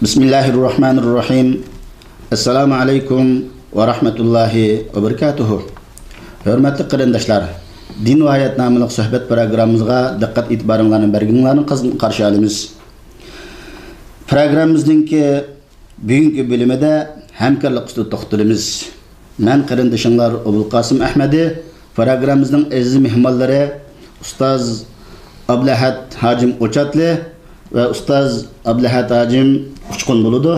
Bismillahirrahmanirrahim. Assalamu alaykum va rahmatullohi va barakatuh. Hurmatli qarindoshlar, Din va hayot nomli suhbat programmamizga diqqat e'tiboringlarni berganlarni qarshi olamiz. Programmamizning bugungi bo'limida hamkorlik ustida to'xtalamiz. Men qarindoshlar Abul Qasim Ahmadi, programmamizning aziz mehmonlari ustoz Ablahat Hajim O'chatli va ustoz Ablahat Hajim Uchqun bo'ladi.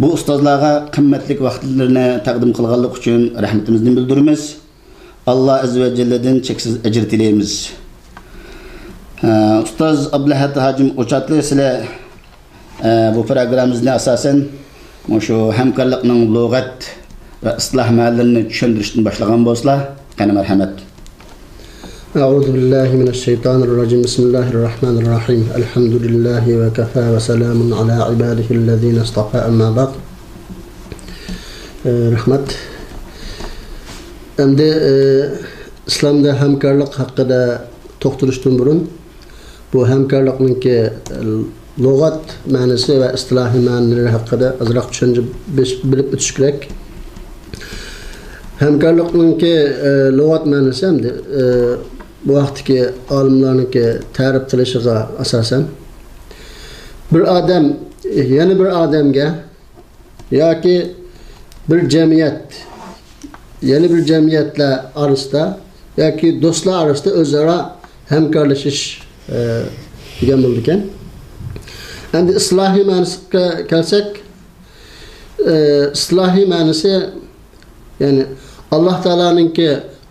Bu ustozlarga qimmatli vaqtlarini taqdim qilganlik uchun rahmatimizni bildiramiz. Allah azza va jalladan cheksiz ajr tilaymiz. Ustoz Ablahat Hajim O'chatli sizlar bu programmamizni asosan shu hamkorlikning lug'at va isloh ma'nolarini tushuntirishdan boshlagan bo'lsalar, qani marhamat. أعوذ بالله من الشيطان الرجيم بسم الله الرحمن الرحيم الحمد لله وكفى وسلام على عباده الذين اصطفى أما بعد رحمت Endi İslamda hamkorlik haqida to'xtalishdan burun bu hamkorlikning lug'at ma'nosi va istilohiy ma'nolari haqida ozroq tushuncha bilib o'tish kerak. Hamkorlikning lug'at ma'nosi endi bu vaqtdagi olimlarning ta'rif qilishiga asosan bir odam yana bir odamga yoki bir jamiyat yeni bir jamiyatlar orasida yoki do'stlar orasida o'zaro hamkorlashish degan bo'ldi ekan. Endi islohiy ma'nosiga kelsak, islohiy ma'nosi ya'ni Alloh taolaning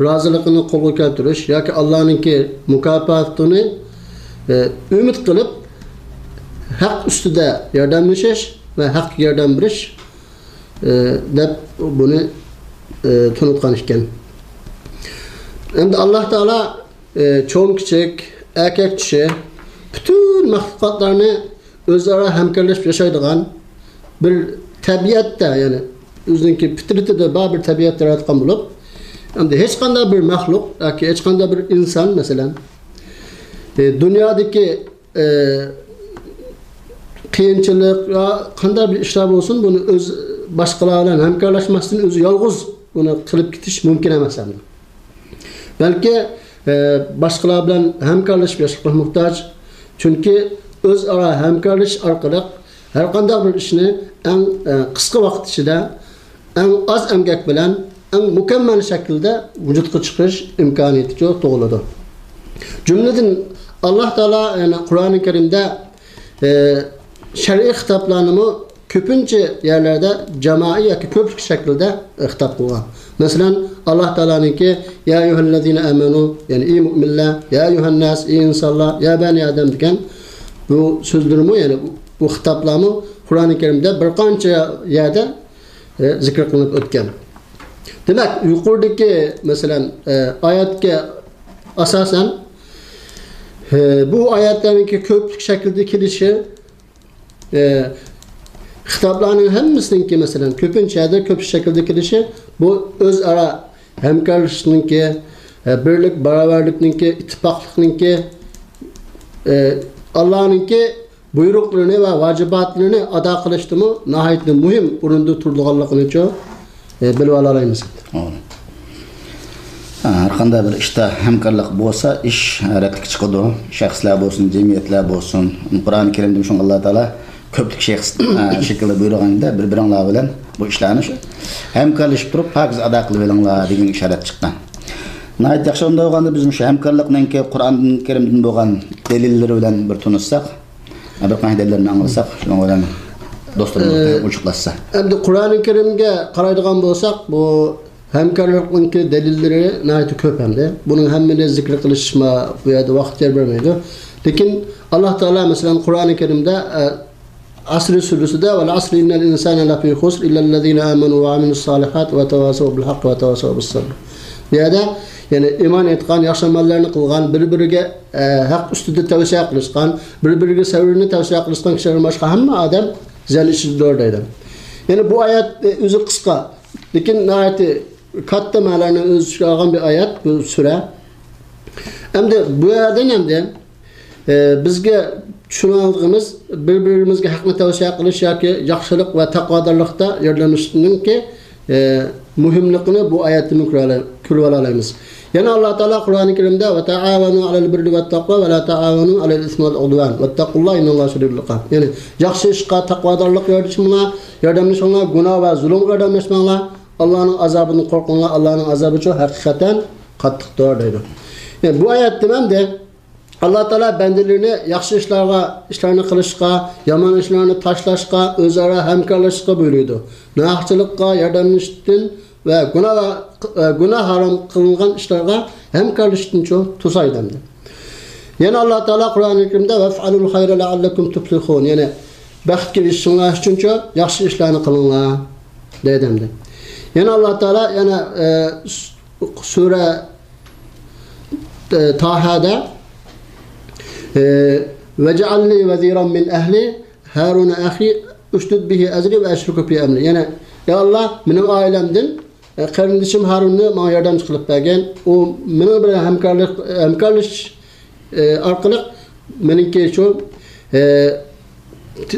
roziligini qo'lga keltirish yoki Allohning mukofotini umid qilib haq ustida yordamlashish va haq yordam berish deb buni tunutgan ekan. Endi Alloh taolo cho'ng kichik, erkak kishi bütün maxluqotlarni o'zaro hamkorlashib yashaydigan bir tabiatda, ya'ni o'zining fitratida bor bir tabiat yaratgan bo'lib, endi hech qanday bir maxluq yoki hech qanday bir inson masalan dunyodagi qiyinchilik va qanday bir ishlar bo'lsin, buni o'z boshqalar bilan hamkorlashmasdan o'zi yolg'iz buni qilib ketish mumkin emas endi. Balki boshqalar bilan hamkorlashib yashashga muhtoj. Chunki o'zaro hamkorlash orqali har qanday bir ishni eng qisqa vaqt ichida eng oz emgak bilan eng mukammal shaklda vujudga chiqarish imkoniyati tug'iladi. Jumladan Alloh taolo yani Qur'oni Karimda shar'iy xitoblarni ko'pincha yerlarda jamoiy yoki ko'plik shaklda xitob qilgan. Masalan, Alloh taoloninki ya ayyuhallazina amanu, ya'ni ey mu'minlar, ya ayyuhan nas, ey insonlar, ya bani adam degan bu so'zlarmi, ya'ni bu xitoblarni Qur'oni Karimda bir qancha yerda zikr qilinib o'tgan. Demak, yuqoridagi masalan oyatga asosan bu oyatlarning ko'plik shaklda kelishi xitoblarning hammasininki masalan ko'pincha ko'p shaklda kelishi bu o'zaro hamkorlikninki, birlik, barobarlikninki, ittifoqlikninki Allohninki buyruqlarini va vajibatlarini ado qilishdimi nihoyatda muhim o'rinda turganligini bilib olamiz. Har qanday bir ishda hamkorlik bo'lsa, ish harakatga chiqadi. Shaxslar bo'lsin, jamiyatlar bo'lsin. Qur'oni Karimda shunga Alloh taolo ko'plik shaklda buyurganda bir-biringlar bilan bu ishlarni hamkorlashib turib, pakiz ado qilib olinglar degan ishorat chiqqan. Nihoyat yaxshi unda bo'lganda biz shu hamkorlikning Qur'oni Karimdan bo'lgan dalillari bilan bir tunishsak, bir qanday dalillarni anglasak, shunga bilan do'stlarimiz ochiqlashsa. Endi Qur'oni Karimga qaraydigan bo'lsak, bu hamkorlikning dalillari nihoyat ko'p hamda. Buning hammani zikr qilishma bu yerda vaqt bermaydi. Lekin Alloh taolo masalan Qur'oni Karimda Asr surasida va al-asri innal insana lafi khusr illa allazina amanu va amilus solihat va tawasaw bil haqq va tawasaw bis sabr. Bu yerda ya'ni iymon etgan, yaxshi amallarni qilgan, bir-biriga haq ustida tavsiya qilishgan, bir-biriga sabrni tavsiya qilishgan kishilar boshqa hamma odam zil ishida deydi. Ya'ni bu oyat o'zi qisqa, lekin nihoyat katta ma'nolarni o'z ichiga olgan bir oyat bu sura. Endi bu yerdan bizga tushunadiğimiz bir-birimizga haqni tavsiya qilish yoki yaxshilik va taqvodorlikda yordamlashishninki muhimligini bu oyatdan ko'rib olamiz. Yana Alloh taolo Qur'oni Karimda va ta'avanu 'alal birri vat taqvo va la ta'avanu 'alal ismi val udwan vattaqulloha innalloha shadidul iqob. Ya'ni yaxshi ishqa taqvodorlik yordamlashinglar, gunoh va zulmga yordamlashmanglar. Allohning azobidan qo'rqinglar. Allohning azobi cho haqiqatan qattiqdir deydi. Yani bu oyatda hamda Allah Teala bandalarini yaxshi ishlarni qilishga, yomon ishlarni tashlashga, o'zaro hamkorlashishga buyurdi. Nohaqchilikqa yordamlashishdan va gunoh harom qilingan ishlarga hamkorlashishdan to'saydi. Yana Alloh taolo Qur'oni Karimda vaf'alul xayra la'allakum tuflihun. Yani baxtga erishishinglar uchun yaxshi ishlarni qilinglar deydi. Yana Alloh taolo yana sura Taha'da وَجَعَلْنِي وَزِيرًا مِنْ أَهْلِي هَارُونَ أَخِي اُشْتُدْ بِهِ أَزْرِي وَأَشْرِكُ فِي أَمْرِي. Yani ya Allah benim ailemden kardeşim Harun'u bana yardımcı kılıp bergen. O benim bir hemkarlış arkalık benimki şu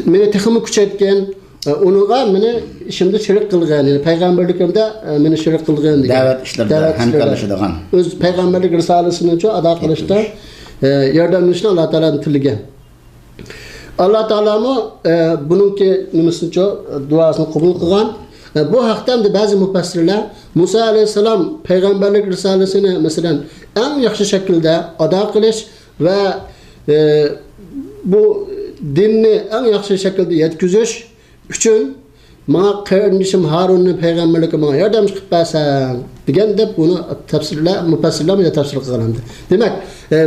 beni tekimi küçültken onuğa beni şimdi şirk kılgan. Yani peygamberlikimde beni şirk kılgan diye. Davet işlerde hemkarlaşıdığın. Öz peygamberlik risalesinin çoğu ada kılışta yardımcısına Allah Teala'nın tilgen. Allah Teala mı bununki nimesini çoğu duasını kabul kılgan. Bu haktan da bazı müfessirler Musa Aleyhisselam peygamberlik risalesini mesela en yaxşı şekilde ada kılış ve bu dinni en yaxşı şekilde yetkiziş üçün ma kardeşim Harun'un peygamberliği bana yardımcı kılıp bersen degan de bunu müfessirler bile tafsir kılgandı. Demek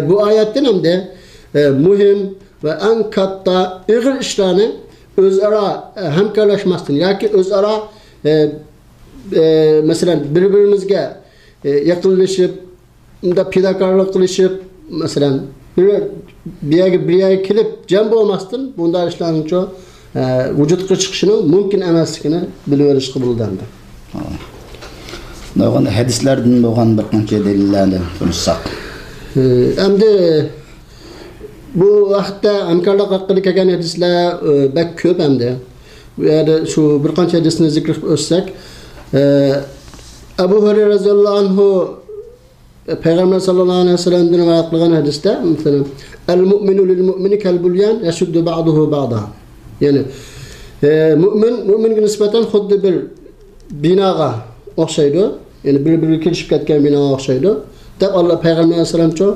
bu ayetten hem de mühim ve en katta ağır işlerini özara hemkarlaşmasın ya ki özara mesela birbirimizge yakınlaşıp da pidakarlık kılışıp mesela bir yere kilip cem olmasın bunda işlerin çoğu vücutga chiqishini mumkin emasligini bilib olish qilindi. Nağın hadislerden bo'lgan bir qancha dalillarni konuşsak. Endi bu vaqtda hamkorlik haqida kelgan hadislar bak ko'p endi. Bu yerda shu bir qancha hadisni zikr qilib o'tsak, Abu Hurayra radhiyallohu anhu Peygamber sallallahu aleyhi ve sellem'den rivoyat qilgan hadisda, masalan, "El-mu'minu lil-mu'mini kal-bulyan yashuddu ba'duhu ba'dahu." Yani müminge nispeten xuddi bir binaga o'xshaydi. Yani bir-biriga kelishib ketgan binoga o'xshaydi. Deb Allah Peygamber alayhisalom cho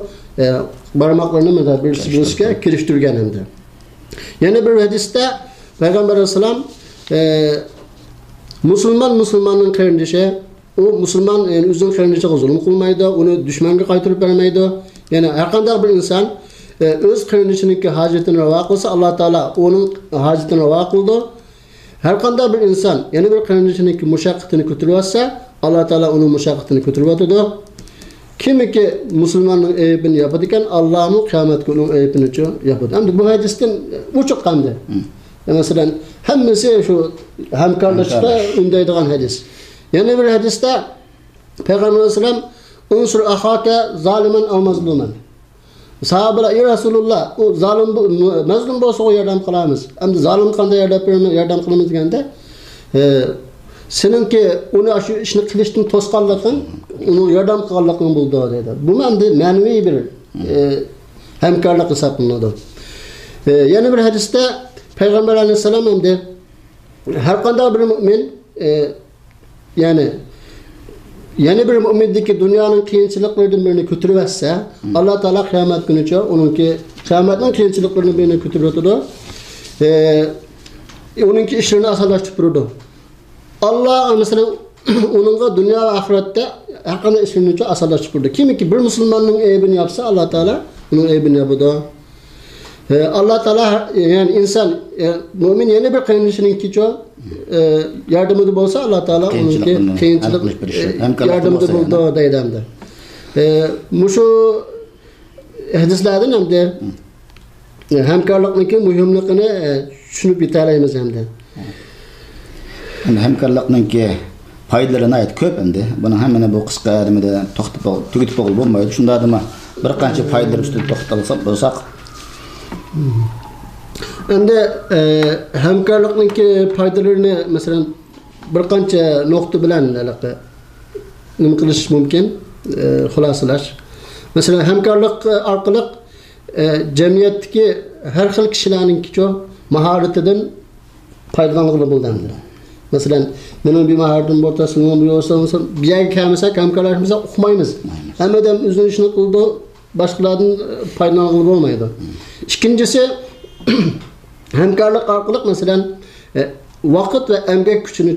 barmoqlarini mana birisiga kirishtirgan endi. Yana bir hadisda Peygamber alayhisalom musulmonning qarindoshi, o musulmon yani o'zining qarindoshiga zulm qilmaydi, uni dushmanga qaytarib bermaydi. Yani har qanday bir inson öz qarindoshiniki hojatini ravo qilsa Alloh taolo uning hojatini ravo qildi. Har qanday bir inson yana bir qarindoshiniki mushaqqatini ko'tarib olsa Alloh taolo uning mushaqqatini ko'tarib o'tadi. Kimiki musulmonning aybini yapadi ekan Allohning qiyomat kuni uning aybini yapadi. Endi bu hadisdan uchuq qanday? Masalan hammasi shu hamkorlashishga undaydigan hadis. Yana bir hadisda Peygamber alayhisalom unsur ahaka zaliman aw mazluman. Sahabeler ya Resulullah o zalim mazlum bo'lsa o yardım qilamiz. Endi zalim qanday yardım qilamiz deganda seninki uni shu ishni qilishdan to'sqanliging, uni yardım qilganliging bo'ldi dedi. Bu endi ma'naviy bir hamkorlik hisoblanadi. Yana bir hadisda Peygamber Aleyhisselam endi har qanday bir mu'min yani bir mü'mindeki dünyanın kıyınçılıklarından birini götürüp etse Allah Teala kıyamet günüce onunki kıyametin kıyınçılıklarından birini götürüp oturdu. Onunki işlerini asallaştırıp durdu. Allah mesela onunla dünya ve ahirette hakkında işlerini asallaştırıp durdu. Kimi ki bir Müslümanın eybini yapsa Allah Teala onun eybini yapıdı. Allah Teala yani insan mümin yeni bir kıyınçının ki yardımı olsa Allah Teala onunki kıyınçılık yardımı buldu deylemde. Muşu hadislerden hem de hemkarlıkniki mühimlikini düşünüp bitalayımız hem de. Hemkarlıkniki faydalarına ait köp endi. Buni hemen bu qisqa arimida tugitib bo'lmaydi. Shunda adama bir qancha faydalar üstüne to'xtalsak bo'lsak. Endi hamkorlikning foydalarini masalan bir qancha nuqta bilan nima qilish mumkin, xulosalash. Masalan, hamkorlik orqali jamiyatdagi har xil kishilarning mahoratidan foydalanishga bo'ladi. Masalan, mening bir mahoratim bo'lsa, sizning bir bo'lsa, bir yerga kelmasak, hamkorlashmasak uqmaymiz. Hammadan o'zini ishini qildi, boshqalardan foydalanishga bo'lmaydi. Ikkinchisi, hamkorlik orqali masalan vaqt va emek kuchini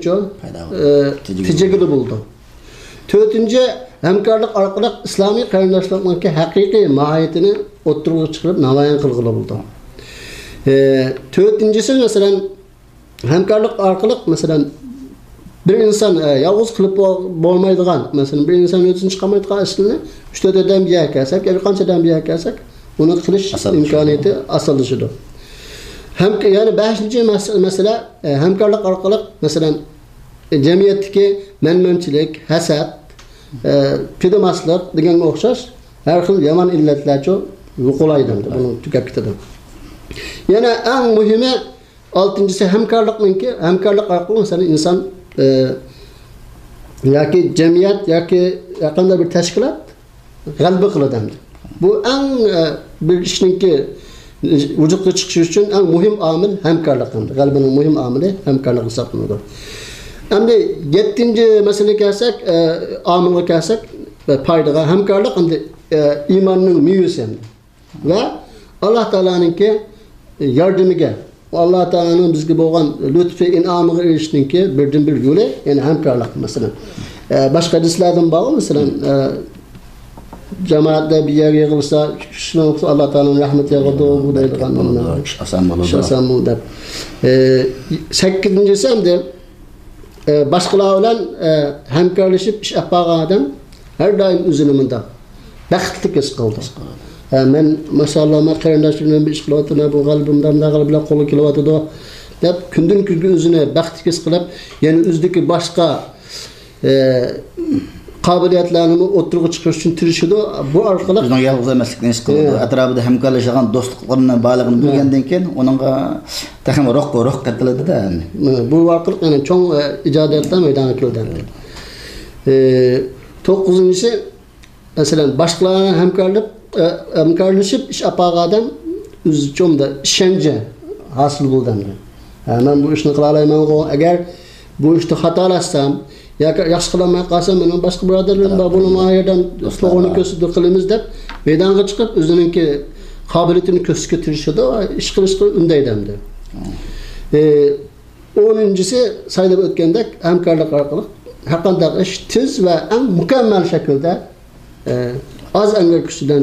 tejagili bo'ldi. To'rtinchi, hamkorlik orqali islomiy qarindoshlikning haqiqiy mohiyatini o'ttirib chiqarib namoyon qilg'ili bo'ldi. To'rtinchisi masalan hamkorlik orqali masalan bir inson yolg'iz qilib bo'lmaydigan, masalan bir inson o'zini chiqarmaydigan ishni 3-4 odam bir yerga kelsak, yoki qanchadan bir yerga kelsak, uni qilish imkoniyati osonlashadi. Yani 5-ci mesele hamkorlik orqali masalan jamiyatdagi menmanchilik, hasad, pidomaslik deganga o'xshash har xil yomon illatlar yo'qolaydi, buni tugab ketadi. Yana eng muhimi 6-cisi hamkorlik orqali masalan inson yoki jamiyat yoki qanday bir tashkilot g'alaba qiladi. Bu eng bir ishningki vücutga chiqishi uchun eng muhim omil hamkorlik. G'alabaning muhim omili hamkorlik hisoblanadi. Endi 7-ci masalaga kelsak, omilga kelsak, foydaga hamkorlik endi iymonning mevasi va Alloh taolaninki yordamiga, Alloh taolaning bizga bo'lgan lutfi in'omiga erishishninki birdan bir yo'li, ya'ni hamkorlik masalan. Boshqa hadislardan bor, masalan jamoatda bir yerga yig'ilsa, shuni Alloh taolaning rahmati yog'adi bu deydigan oson bo'ldi. 8-incisi endi boshqalar bilan hamkorlashib ish olib borgan odam har doim o'zini bunda baxtli his qildi. Men masallan qarindoshim bilan ish qilyapman, bu qalbimdan bilan qo'li kelyapti deb kundan kunga o'zini baxtli his qilib, ya'ni o'zidagi boshqa qobiliyatlarni o'ttirg'i chiqarish uchun tirishadi. Bu orqali bizning yolg'iz emaslikni his qiladi. Atrofida hamkorlashgan do'stliklarni bog'lig'ini bilgandan keyin uningga taxim ruh qatiladi-da. Bu orqali yana cho'ng ijodiyatlar maydonga keldi. 9-inchisi masalan boshqalarga hamkorlashib ish olib odam o'zi cho'mda ishonchi hosil bo'ldi. Men bu ishni qila olaman, agar bu ishni xatolashsam yoki yaxshi qilolmay qolsam, men boshqa birodarlarim bor, buni moyerdan to'g'rini ko'rsatib qilamiz deb maydonga chiqib o'zininki qobiliyatini ko'rsatib tirishadi va ish qilishga undaydi. 10-incisi saylab o'tgandek hamkorlik orqali har qanday ish tez va eng mukammal shaklda az emek kuchidan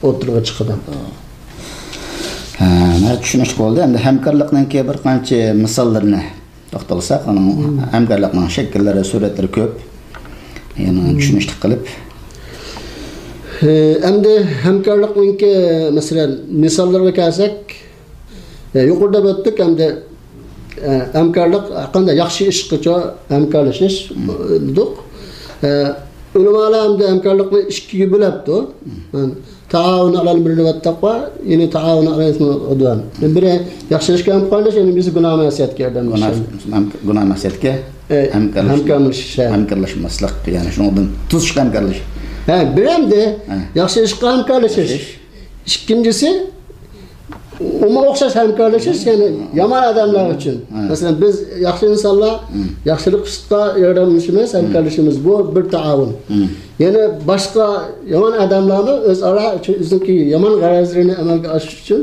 o'tirg'i chiqadi. Men tushunish bo'ldi. Endi hamkorlikning bir qancha misollarni to'xtalsak, hamkorlikning shakllari, suratlari ko'p. Yana tushunishlik qilib. Endi hamkorlikning masalan misollarga kelsak, yuqorida o'tdik, endi hamkorlik qanday yaxshi ish qilsa hamkorlashish dedik. Ulamolar endi hamkorlikni ikkiga bo'libdi. Taavun alal birri va taqvo, ya'ni taavun alal ismi udvan. Biri yaxshi ishga hamkorlash, ya'ni biz gunoh ma'siyatga yordam berish. Gunoh ma'siyatga hamkorlashmaslik, ya'ni shundan tuz hamkorlash. Bir endi yaxshi ishga hamkorlashish. Ikkinchisi Uma o'xshash hamkorlashish, ya'ni yomon odamlar uchun. Masalan, biz yaxshi insonlar yaxshilik qilishga yordamlashimiz, hamkorlashimiz bu bir taavun. Ya'ni boshqa yomon odamlarni o'zaro o'ziniki yomon g'arazlarini amalga oshirish uchun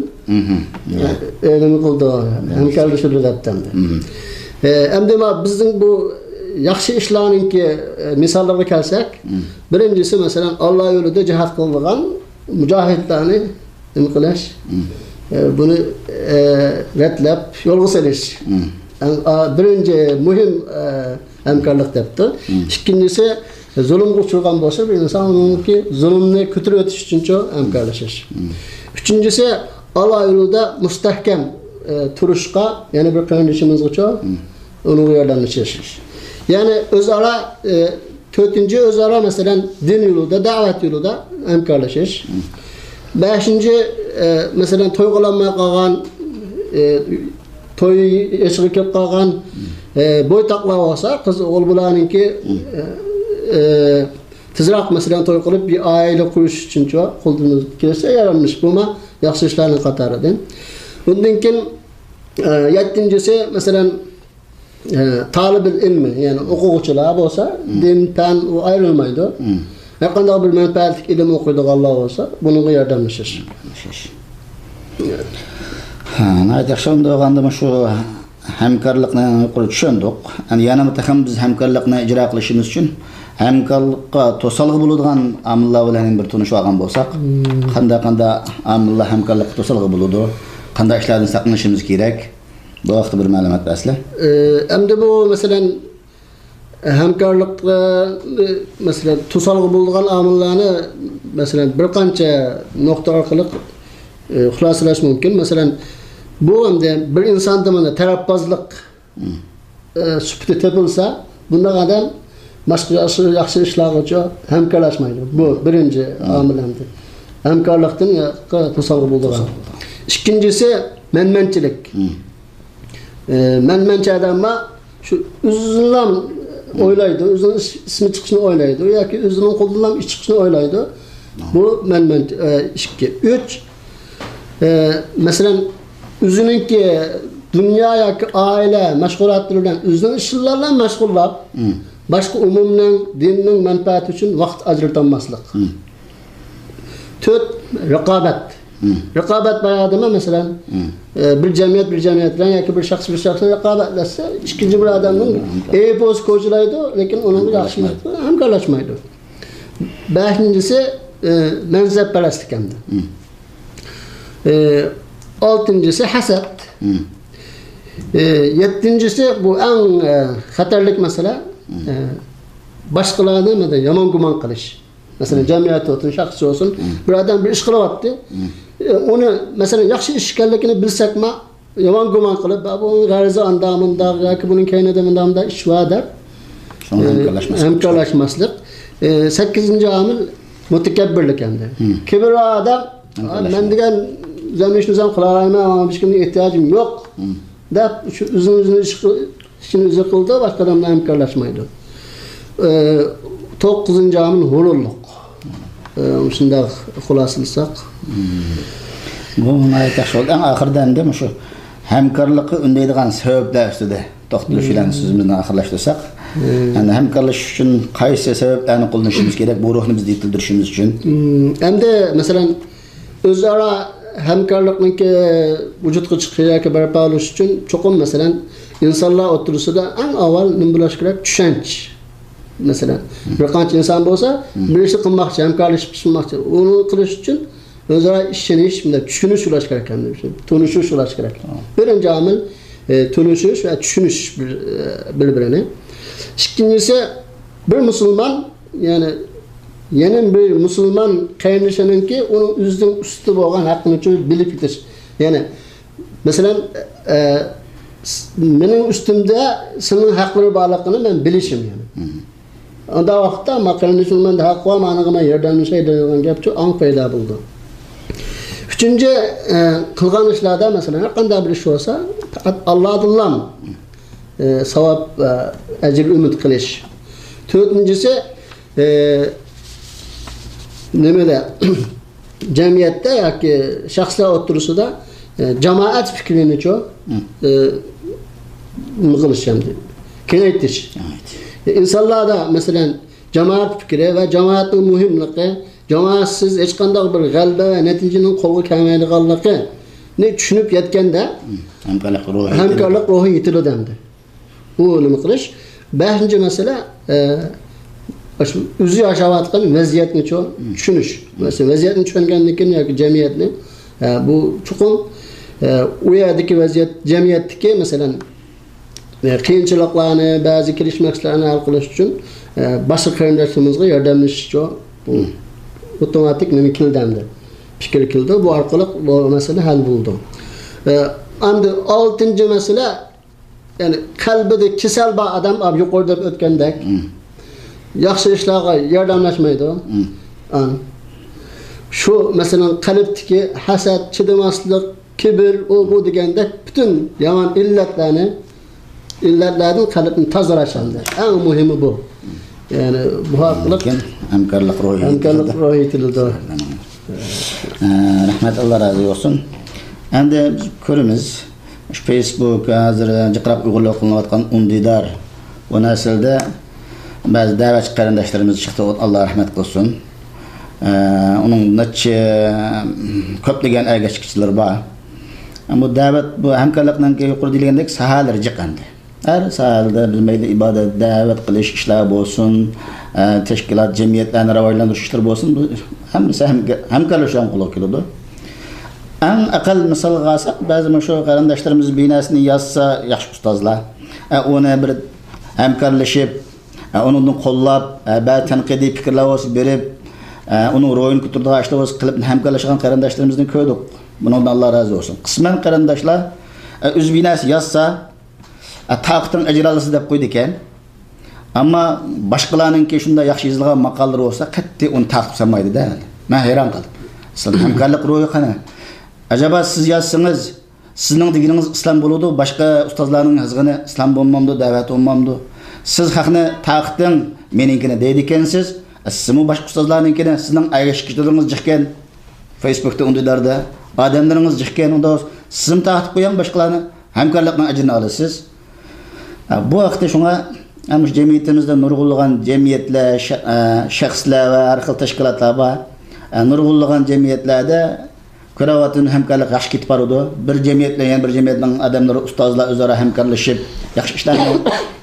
nima qildi? Hamkorlashib o'tdi. Endi bizning bu yaxshi ishlarningki misollarga kelsak, birinchisi masalan Alloh yo'lida jihad qilgan mujohidlarni nima qilish? Bunu retlab yolga serish. Birinci muhim hamkorlik debdi. İkincisi zulümge uçurgan bo'lsa, bir inson uningki zulmni ko'tarib o'tish uchun hamkorlashish. Uchinchisi Alloh yo'lida mustahkam turishga, ya'ni bir qarindishimizga uni yordamlashish. Ya'ni o'zaro to'rtinchi o'zaro masalan din yo'lida, da'vat yo'lida hamkorlashish. 5-ci mesela to'yg'alanmay qolgan to'y eshigiga kelib qolgan bo'ytaqlar bo'lsa, qiz o'g'il bularninki tezroq masalan to'y qilib bir oila qurish uchun qo'limiz kelsa yaranmış buma yaxshi ishlarning qatoridan. Bundan keyin 7-si masalan talibul ilmi, ya'ni o'quvchilar bo'lsa, din tan u ayrılmaydi. Har qanday bir manfaatli ilm o'qiydiganlar bo'lsa, bunga yordamlashish. Ha, yaxshi onda o'g'anda shu hamkorlikni yuqori tushundik. Yani yana ham biz hamkorlikni ijro qilishimiz uchun hamkorlikqa to'salg'i bo'ladigan omillar bilan bir tanishib olgan bo'lsak, qanday omillar hamkorlikqa to'salg'i bo'ladi, qanday ishlardan saqlanishimiz kerak? Bu haqda bir ma'lumot asli. Endi bu masalan hamkorlikqa masalan to'salg'i bo'ladigan omillarni masalan bir qancha nuqta orqali xulosalash mumkin. Masalan bu endi bir insonda mana tarabbozlik sufati topilsa, bunday odam boshqa yaxshi ishlar uchun hamkorlashmaydi. Bu birinchi omil endi. Hamkorlikdan to'salg'i bo'ladigan. Ikkinchisi menmenchilik. Menmenchi odamlar shu o'zidan o'ylaydi, o'zining ismi chiqishini o'ylaydi yoki o'zining qo'lidan ish chiqishini o'ylaydi. Bu menmen 2. 3 masalan o'ziningki dunyo yoki oila mashg'ulotlari bilan o'zining ishlari bilan mashg'ullab, boshqa umumning, dinning manfaati uchun vaqt ajratolmaslik. 4 raqobat. Raqobat bayadimi masalan bir jamiyat bilan yoki bir shaxs raqobatlashsa, ikkinchi bir odamning epos ko'chilaydi, lekin uning yaxshi hamkorlashmaydi. 5-si mansabparastlik hamda. 6-si hasad. 7-si bu eng xatarlik masala boshqalarni yomon gumon qilish. Masalan jamiyat olsun, shaxs olsun, bir odam bir ish qilyapti. Uni masalan yaxshi ish ekanligini bilsakmi, yomon gumon qilib, bu g'ariza andamında yoki buning kaynida mundamda ish va deb hamkorlashmaslik. 8-omil mutakabbirlik hamda. Kibr odam men degan zaminimizni qila olmayman, ama hech kimga ehtiyojim yo'q deb shu o'zini ishini o'zi qildi, boshqa odam bilan hamkorlashmaydi. 9-omil hururlik. Shunday xulosalasak. Bu yaxshi bo'ldi. Eng oxirida endi shu hamkorlikni undaydigan sabablar ustida to'xtalib filan so'zimizni oxirlashtirsak, endi hamkorlash uchun qaysi sabablarni qo'llanishimiz kerak, bu ruhni biz yetildirishimiz uchun? Endi masalan o'zaro hamkorlikniki vujudga chiqishi yoki barpo bo'lish uchun cho'qim masalan insonlar o'tirisida eng avval nima bo'lishi kerak? Tushunch. Masalan, bir qancha inson bo'lsa, bir ish qilmoqchi, hamkorlashib qilmoqchi. Uni qilish uchun o'zaro ishonish, tushunish bo'lishi kerak ekan. Tunishish bo'lishi kerak. Birinchi omil tunishish va tushunish bir-birini. Ikkinchisi bir musulmon, ya'ni yana bir musulmon qaynishininki uni o'zining usti bo'lgan haqqini bilib yetish. Ya'ni masalan mening ustimda sening haqlari borligini men bilishim yani. Onda vaqtda maqarnishimda haq va ma'noga yordamlashaydi degan gap shu ong paydo bo'ldi. 3-chi qilgan ishlarda masalan qanday bir ish bo'lsa, faqat Allohdan savob ajr umid qilish. 4-chi nimada jamiyatda yoki shaxslar o'tirisida jamoat fikrini qilishimdi. Kengaytirish. İnsanlarda mesela cemaat fikri ve cemaatin muhimligi, cemaatsiz hech qanday bir g'alaba va natijaning qo'lga kelmaydiganligi ne tushunib yetganda hamkorlik ruhi yetiladi endi. Bu nima qilish? 5-chi masala o'zi yashayotgan vaziyatni tushunish. Masalan, vaziyatni tushungandan keyin yoki jamiyatni bu chuqur u yerdagi vaziyat jamiyatdagi masalan qiyinchiliklarni, ba'zi kelishmovchiliklarni hal qilish uchun boshqa qarindoshlarimizga yordamlashish uchun avtomatik nima keldi? Fikr keldi. Bu orqali bu masala hal bo'ldi. Endi 6-chi masala, ya'ni qalbida kasal bor odam yuqorida o'tgandek yaxshi ishlarga yordamlashmaydi. Shu masalan qalbdagi hasad, chidamaslik, kibir, o bu degende bütün yaman illetlerden kalbini tazaraşanlar. En muhimi bu. Yani bu haklılık hemkarlık ruhu itildi. Rahmet Allah razı olsun. Endi biz körümüz Facebook hazır çıqraq uyg'urlar qilinayotgan undidar bu naslda ba'zi da'vatchi qarindoshlarimiz chiqdi. Alloh rahmat qilsin. Uning necha ko'plagan ergashkichilar bor. Bu da'vat bu hamkorlikdan yuqori deyilgandek sahalar jiqandi. Her sahalda biz mayli ibodat, da'vat qilish ishlar bo'lsin, tashkilot, jamiyatlarni rivojlantirish ishlar bo'lsin, bu hammasi hamkorlashgan qo'lga keladi. En aqal misal olsak, ba'zi shu qarindoshlarimiz binasini yozsa, yaxshi ustozlar, uni bir hamkorlashib, uni qo'llab, ba'zi tanqidiy fikrlar berib, uni ro'yini ko'tardigan ishlar qilib hamkorlashgan qarindoshlarimizni ko'rdik. Bundan Alloh razı olsun. Qisman qarindoshlar o'z binasi yozsa, taqtin ijrolisi deb qo'ydi ekan. Ammo boshqalarninki shunday yaxshi yozilgan maqolalar bo'lsa, qatti uni taqib sanmaydi-da. Men hayron qoldim. Siz hamkorlik ro'yi qani? Acaba siz yazsanız, sizning deganingiz islom bo'ladi, boshqa ustozlarning yozgani islom bo'lmamdi, da'vat bo'lmamdi. Siz haqni taqtin meninkini deydi ekansiz, sizmi boshqa ustozlarninkini sizning ayashkichligingiz jiqgan Facebookda undilarda odamlaringiz jiqgan unda sizim taqib qo'ygan boshqalarni hamkorlikning ajrini olasiz. Bu vaqtda shunga ham jamiyatimizda nurg'ulg'an jamiyatlar, shaxslar va har xil tashkilotlar bor. Nurg'ulg'an jamiyatlarda ko'rayotgan hamkorlik yaxshi ketib boradi. Bir jamiyatlar, yana bir jamiyatning odamlari, ustozlar o'zaro hamkorlashib, yaxshi ishlarni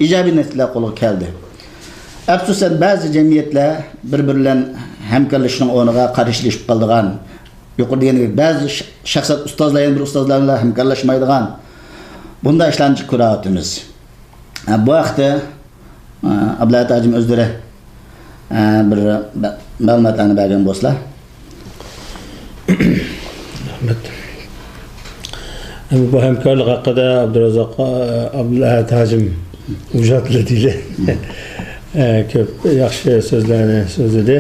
ijobiy natijalar qo'lga keldi. Afsusan ba'zi jamiyatlar bir-biri bilan hamkorlashishning o'rniga qarshilashib qoldigan, yuqori degandek ba'zi shaxsat ustozlar yana bir ustozlar bilan hamkorlashmaydigan bunday ishlarni ko'rayotimiz. Bu vaqtda Abdulla Hajim o'zlari bir ma'lumotlarni bergan bo'lsalar. Rahmet. Bu hemkarlık hakkında Abdulla Hajim ujatlı dili. Köp yaxşı sözlerini sözledi.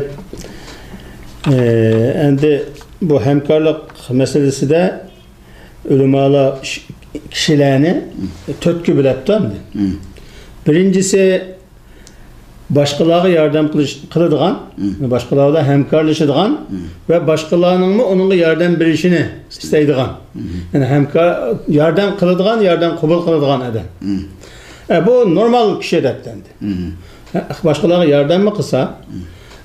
Endi bu hemkarlık meselesi de ulemalar kişilerini tötkü bilepti. Birincisi başkalarına yardım kılıdığan, başkalarına hemkarlaşıdığan ve başkalarının mı onunla yardım verişini isteydiğan. Yani yardım kılıdığan, yardım kabul kılıdığan adam. Bu normal kişi edeptendi. Başkalarına yardım mı kısa,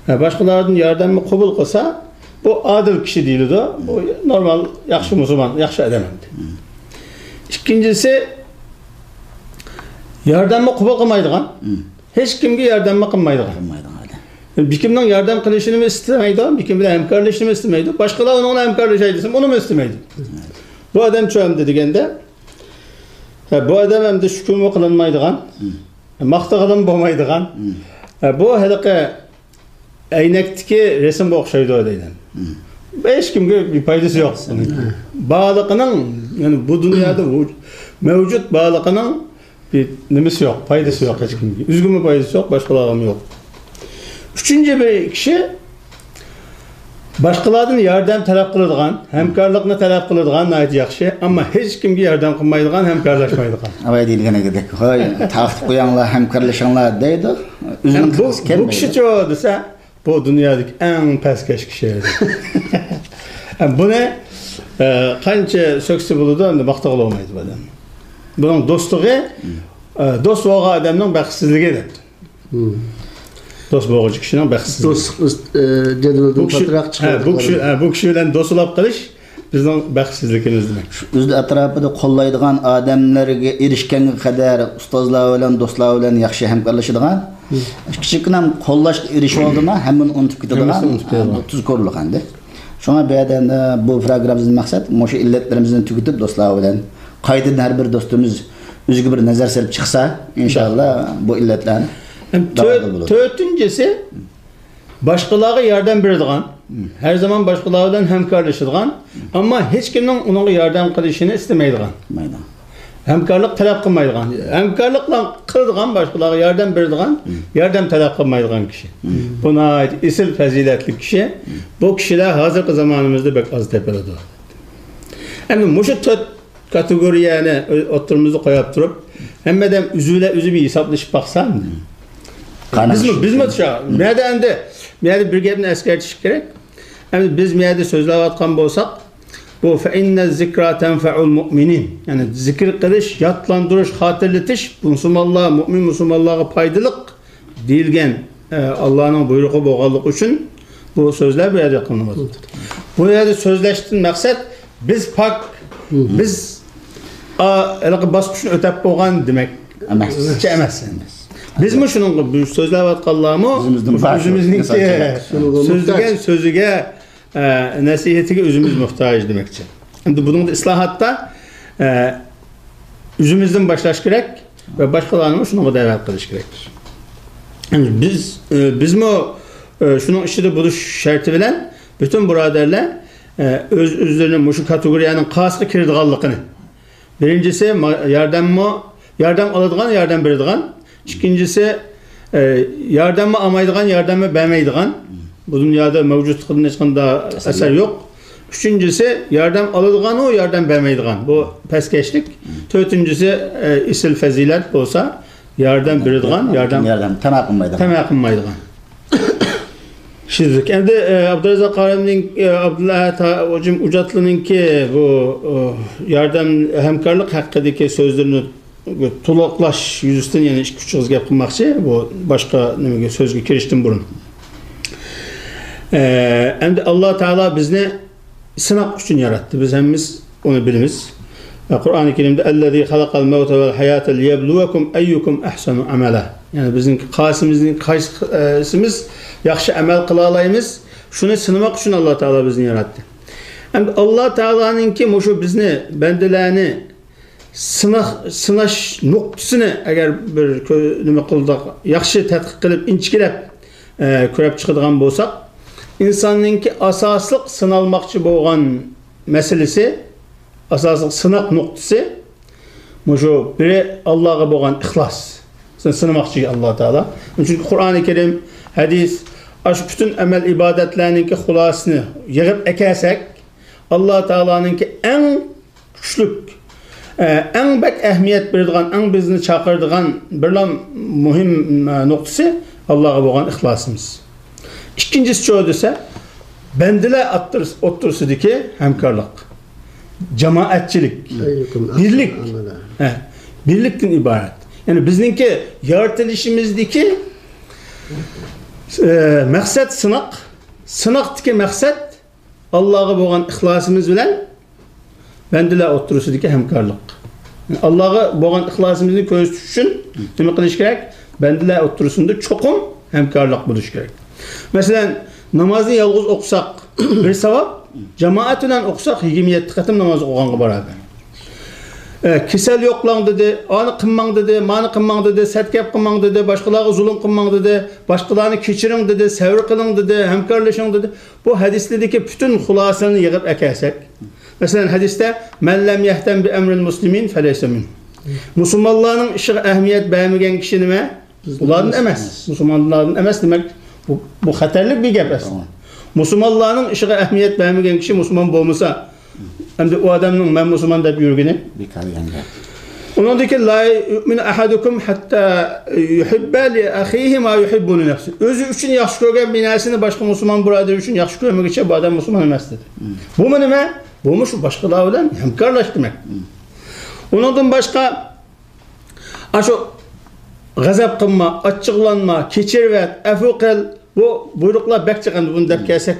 başkalarının yardım mı kabul kısa, bu adil kişi değildi. Bu normal, yaxşı Müslüman, yaxşı adamdı. İkincisi, yardım mı kabul kılmaydıgan. Hiç kimge yardım qilmaydi. Bir kimden yardım qilishini mi istemeydi, bir kim bilan hamkorlashishni istemeydi. Başqalar onunla hamkorlashay desam, onu mu istemeydi. Bu adam çoğamdı degende, bu adam hem de shukur qilinmaydigan, maqta qilin bo'lmaydigan. Bu haliqi aynakdagi resimga o'xshaydi deydi. Hech kimga bir foydasi yo'q. Baliqining, yani bu dunyoda mavjud baliqining bir nimesi yok, faydası yok hiç kimge. Üzgünme faydası yok, başkalarının yok. Üçüncü bir kişi başkalarının yardım talep kılıdığan, hemkarlıkını talep kılıdığan ait yaxşı, ama hiç kimge yardım kılmaydıgan, hemkarlaşmaydıgan. Abay deyilgene gidek. Hoy, taqib qo'yanlar, hemkarlaşanlar deydi. Bu kişi çoğu dese, bu dünyadaki en peskeş kişi. Bu ne? Qancha söksü buludu, maqta qilolmaydi bu adam. Bunun dostluğu, dost boğu adamın baxtsizligi debdi. Dost boğucu kişinin baxtsizligi. Bu kişi bilan dostlab qilish bizning baxtsizligimiz demek. O'zida atrofida qo'llaydigan odamlarga erishganga qadar ustozlar bilan, do'stlar bilan yaxshi hamkorlashadigan, kichikina qo'llashga erishib oldimi, hamma unutib ketadigan, tuzkorlik endi. Shunga bu yerda bu programmamizning maqsadi o'sha illatlarimizni tugitib do'stlar bilan qaytadan har bir do'stimiz o'ziga bir nazar solib chiqsa, inshaalloh bu illatlarni. Dördüncüsü başkalarına yardım beradigan, her zaman başkalarıyla hemkarlaşadigan, ama hiç kimning onunla yardım qilishini istemeydigan. Hemkarlık talep qilmaydigan. Hemkarlıkla qiladigan, başkalarına yardım beradigan, yardım talep qilmaydigan kişi. Buna ait isil faziletli kişi. Bu kişiler hazırki zamanımızda pek az tepeledi. Hem şu 4 kategoriyani o'tirmizda qo'yib turib, hammadan o'zi bir hisoblashib baqsam. Bizmi shu. Menda endi bir gapni eskartish kerak. Endi biz menda so'zlayotgan bo'lsak, bu fa inna zikra tanfa'ul mu'minin. Yani zikr qilish, yodlantirish, xotirlatish mu'min musulmonlarga foydaliq deyilgan Allah'ın buyrug'i bo'lganligi uchun bu so'zlar bu yerda qilinadi. Bu yerda so'zlashdan maqsad biz pak biz bosqichni o'tab bo'lgan demak emas. Bizmi shuning so'zlayotganlarmi o'zimizning so'zlagan so'ziga nasihatiga o'zimiz muhtoj demakchi. Endi buning islohotda o'zimizdan boshlash kerak va boshqalarni shunga da'vat qilish kerakdir. Bizmi şunun işi buluş şartı bilen bütün buraderler özlerinin şu kategoriyanın kasıqı kirdiğanlıqını. Birincisi yardım alıdığan, yardım berdiğan. İkincisi yardım almaydiğan, yardım vermeydiğan. Bu dünyada mevcut kılın hiçbir eser yok. Üçüncüsü yardım alıdığan o, yardım vermeydiğan. Bu peskeşlik. Dördüncüsü isil fazilet olsa yardım berdiğan, yardım tamaqınmaydiğan. Şimdi endi Abdurrazak Karim'nin Abdullah hocam Ucatlı'nınki bu yardım hemkarlık hakkındaki sözlerini to'liqlash yüzüsten yani 2-3 gap qilmoqchi. Bu başka nimaga so'zga kirishdan burun. Endi Allah Teala bizni sınaq uchun yaratdi. Biz hemmimiz onu bilamiz. Kur'an-ı Kerim'de "Ellezî halaqal mevte vel hayâte liyebluvekum eyyukum ahsanu amela." Yani bizim qaysimiz yaxshi amal qila olaymiz. Shuni sinamoq uchun Allah Teala bizni yaratdi. Endi Allah Teala'nınki mushu bizni bandalarni sinash nuqtasini agar bir nima qildik, yaxshi tadqiq qilib, inchikilab ko'rib chiqadigan bo'lsak, insonninki asosliq sinalmoqchi bo'lgan masalasi, asosliq sınaq nuqtasi mushu biri Allohga bo'lgan ixlos. Sınamoqchi Allah Teala. Çünkü Kur'an-ı Kerim, hadis, şu bütün amel ibadetlerinin xulasını yığıp ekersek, Allah Teala'nınki en güçlük, en bek ehmiyet verdiğin, en bizni çağırdığın bir mühim noktası Allah'a bo'lgan ixlosimiz. İkincisi çoğudursa, bendiler oturusudaki hemkarlık, cemaatçilik, birlik, birlikten ibaret. Yani bizninki yaratılışımızdaki maksat sınaq, sınaqdaki maksat Allah'a bo'lgan ixlosimiz bilan bendiler oturusudaki hemkarlık. Yani Allah'a bo'lgan ixlosimizni ko'rsatish uchun nima qilish kerak? Bendiler oturusunda çoqum hemkarlık bo'lishi kerak. Mesela namazını yalnız okusak bir savab, cemaat bilan okusak 27 qatim namoz o'qiganga barabar. Kisel yoqlang dedi, onu qilmang dedi, mani qilmang dedi, satkap qilmang dedi, boshqalarga zulm qilmang dedi, boshqalarni kechiring dedi, sabr qiling dedi, hamkorlashing dedi. Bu hadislardagi bütün xulosani yig'ib akarsak, masalan hadisda "Men lam yahtam bi amril muslimin falaysa min." Musulmonlarning ishiga ahamiyat bermagan kishi nima? Ulardan emas. Musulmonlardan emas demak, bu xatarli bir gap aslında. Musulmonlarning ishiga ahamiyat bermagan kishi musulmon bo'lmasa, endi o adamning men musulmon deb yurgani bekargan gap. Uningdagi la yu'minu ahadukum hatta yuhibba li akhihi ma yuhibbu li nafsi. O'zi uchun yaxshi ko'rgan bir narsani boshqa musulmon birodar uchun yaxshi ko'rmaguncha bu odam musulmon emas dedi. Bu nima? Bu shu boshqalar bilan hamkorlash demak. Uningdan boshqa shu g'azab qilma, achchiqlanma, kechirvat, afu qil. Bu buyruklar bek çıkan bunu dep kelsek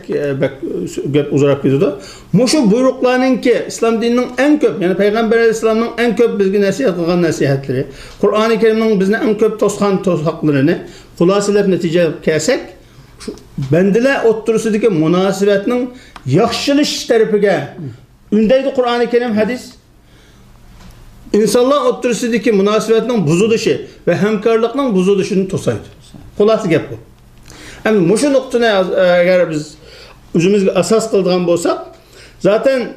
gap uzarap gidiyordu. Muşu buyruklarınki İslam dininin en köp, yani Peygamber Aleyhisselam'ın en köp bizge nasihat kılgan nasihatleri, Kur'an-ı Kerim'in bizne en köp toskan tosaklarını hulasilep netice kelsek, bendiler oturusudaki münasibetinin yaxşılış tarafiga ündeydi Kur'an-ı Kerim hadis. İnsanlar oturusudaki münasibetinin buzuluşu ve hemkarlıkның buzuluşunu tosaydı. Hulası gap bu. Hem şu noktaya eğer biz özümüzge asas kıldığan bolsak, zaten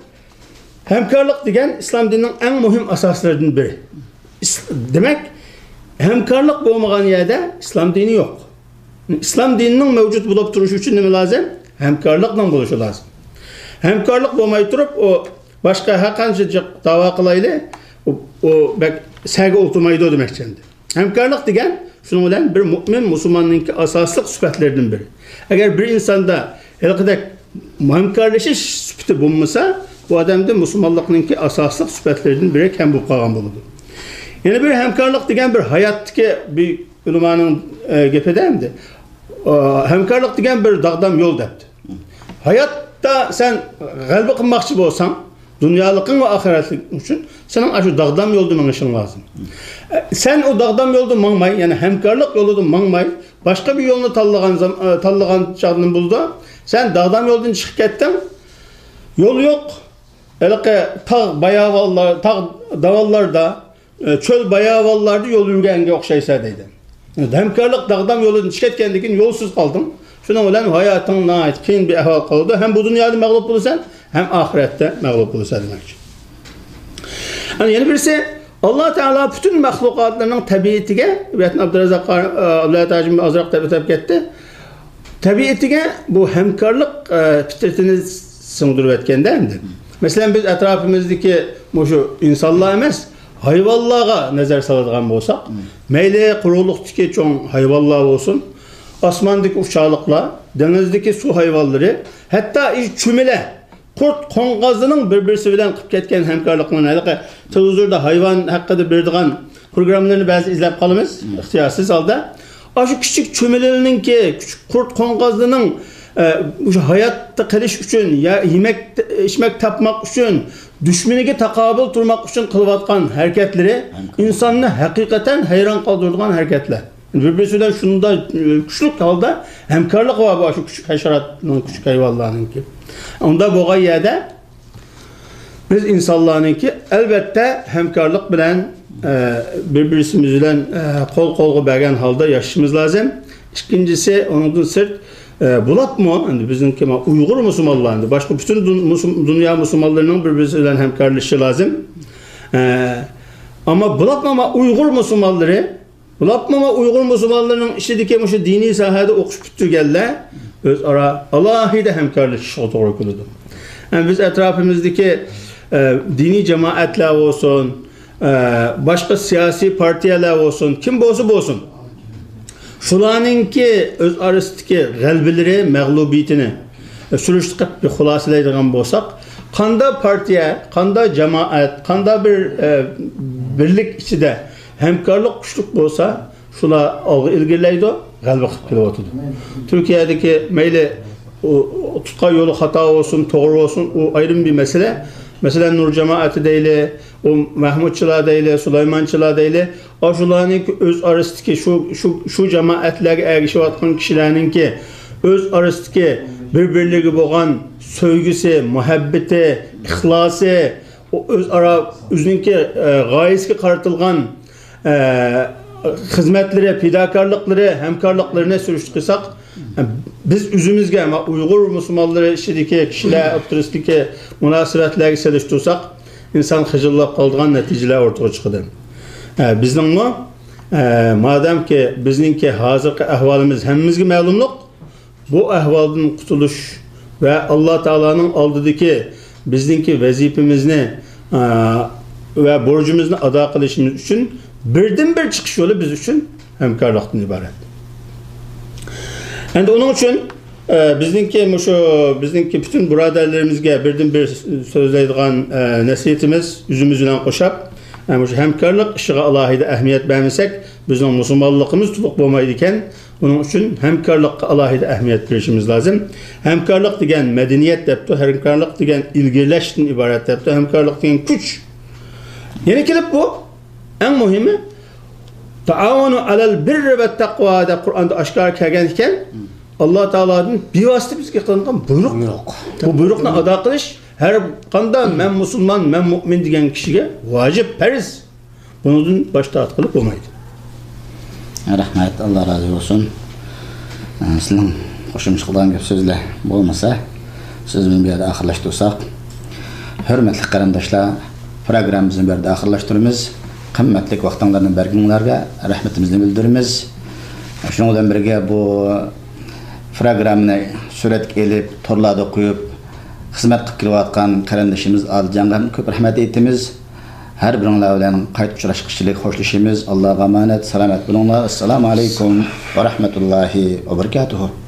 hemkarlık degen İslam dininin en mühim asaslarından biri. Demek hemkarlık bo'lmagan yerde İslam dini yok. İslam dininin mevcut bulup duruşu için ne lazım? Hemkarlıkla buluşu lazım. Hemkarlık bo'lmay turib o başka hakanca dava kılaylı o bek sergi oturmaydı demekçendi. Hemkarlık degen şunun bilen bir mümin Müslümanın asaslık sıfatlarından biri. Eğer bir insanda elbette hemkarlaşış sıfatı bulunmasa bu adamda Müslümanlığın asaslık sıfatlarından biri hem bu kalgan bulundu. Yani bir hemkarlık degen bir hayattaki bir ulumanın gepedemdi. Hemkarlık degen bir dağdam yol depti. Hayatta sen galbi kılmakçı olsan, dünyalıkın ve ahiretlik için senin şu dağdam yolda manışın lazım. Sen o dağdam yolda manmay, yani hemkarlık yolda manmay, başka bir yolunu tallagan çağının buldu. Sen dağdam yoldan çıkıp gittin, yol yok. Elke tağ bayavallar, tağ davallarda, çöl bayavallarda yol yürgenge okşaysa deydi. Hemkarlık dağdam yolundan çıkıp yolsuz kaldın. Şuna bilen hayatın ait keyin bir ehval kaldı. Hem bu dünyada mağlup olursan hem ahirette mağlup olursan demek. Yani yeni birisi Allah Teala bütün mahlukatlarının tabiatine ve Abdurrazak Abdullah Tacim azraq tabi etti. Tabiatine bu hemkarlık fitretini sığdırıp etkendendi. Mesela biz etrafımızdaki şu insanlığa emas hayvanlığa nazar saladigan bolsak, meyli quruqluqdaki çoğun hayvanlar olsun, asmandaki uçağlıklar, denizdeki su hayvanları, hatta çümele, kurt qo'ng'ozning bir-birisi bilan qilib ketgan hamkorliklarni televizorda hayvon haqida beradigan programlarni ba'zi izlab qolamiz, ixtiyorsiz holda. Shu kichik cho'milalininki, kichik qurt qo'ng'ozning o'sha hayotda qilish uchun, yemek ichmak topmoq uchun, dushmaniga taqobil turmoq uchun qilayotgan harakatlari insonni haqiqatan hayron qoldiradigan harakatlar. Bir-birisi bilan shunda kuchli holda hamkorlik va shu kichik hasharotning, kichik hayvonlarninki. Onda bo'lgan yerda biz insonlarningki albatta hamkorlik bilan bir-birimiz bilan qo'l-qo'lga bergan holda yashashimiz lozim. Ikkinchisi, undan sirt bulatmı? Yani bizimki Uygur Müslümanlarında, başka bütün dünya Müslümanlarının birbirisi bilan hamkorlashishi lazım. Ama bulatmama Uygur Müslümanları, bulatmama Uygur Müslümanlarının işideki şu dini sahada o'qish bitirganlar o'zaro alohida hamkorlashishiga to'g'ri keladi. Yani biz etrafımızdaki dini cemaatler olsun, başka siyasi partiyalar olsun, kim bo'lsa shularninki o'z orasidagi g'albalari, mag'lubiyatini surishtirib bir xulosalaydigan bo'lsak, qanday partiya, qanday jamoat, qanday bir birlik ichida hamkorlik kuchli bo'lsa, shular olg'a ilgirlaydi, g'alaba qilib kelyotdi. Turkiyadagi mayli tutqan yo'li xato olsun, to'g'ri olsun, o ayrı bir mesele. Mesela Nur cemaati deyli, o Mahmudçılar deyli, Süleymançılar deyli, aşularının öz arasındaki şu cemaatlerge erişivatkan kişilerinin ki öz arasındaki birbirliği boğan sevgisi, muhabbeti, ihlası, o öz ara özünki gayesi qaratılgan hizmetleri, fidakarlıkları, hemkarlıklarına sürüştürsak, biz üzümüzge ama Uygur Müslümanları işideki kişiler oturistiki münasebetleri seliştirsak insan hıcıllap kaldığan neticeler ortaya çıkıyor. Bizden mi? Madem ki bizninki hazırki ahvalimiz hemimizge məlumluq, bu ahvaldan kurtuluş ve Allah Teala'nın aldıdaki bizninki vazifemizni ve borcumuzni ada qilishimiz için birden bir çıkış yolu biz için hemkarlıktan ibaret. Yani onun için bizninki bütün buraderlerimizge birden bir sözleydiğen nasihatimiz yüzümüzden koşup yani şu hemkarlık işine alohida ehmiyet vermesek bizim Müslümanlığımız tutuq bo'lmaydikan. Onun için hemkarlıkka alohida ehmiyet verişimiz lazım. Hemkarlık degen medeniyet depti, hemkarlık degen ilgirleşten ibaret depti, hemkarlık degen güç. Yine kelip bu en muhimi taavunu alel birri ve taqva da Kur'an'da aşkar kelgan ekan Allah Teala'nın bevosita bizga qilingan buyruq. Bu buyruqni ado qilish har qanday men musulmon, men mu'min degan kishiga vojib, farz. Bundan bosh tortib bo'lmaydi. Rahmat, Allah razı olsun. Sizning qo'shimcha qilgan gap so'zlar bo'lmasa, siz bilan bu yerda oxirlashtirsak, hurmatli qarindoshlar, programmamizni bu yerda oxirlashtiramiz. Qimmatli vaqtinglarni berganlarga rahmatimizni bildiramiz. Shuningdek bilan birga bu programmani suratga elib, torlarda qo'yib, xizmat qilib kelayotgan qarindoshimiz Aljanga ko'p rahmat aytamiz. Har biringlar bilan qayta uchrashishlik xo'shlashimiz. Allohga omonat, salomat bo'linglar. Assalomu alaykum va rahmatullohi va barakatuh.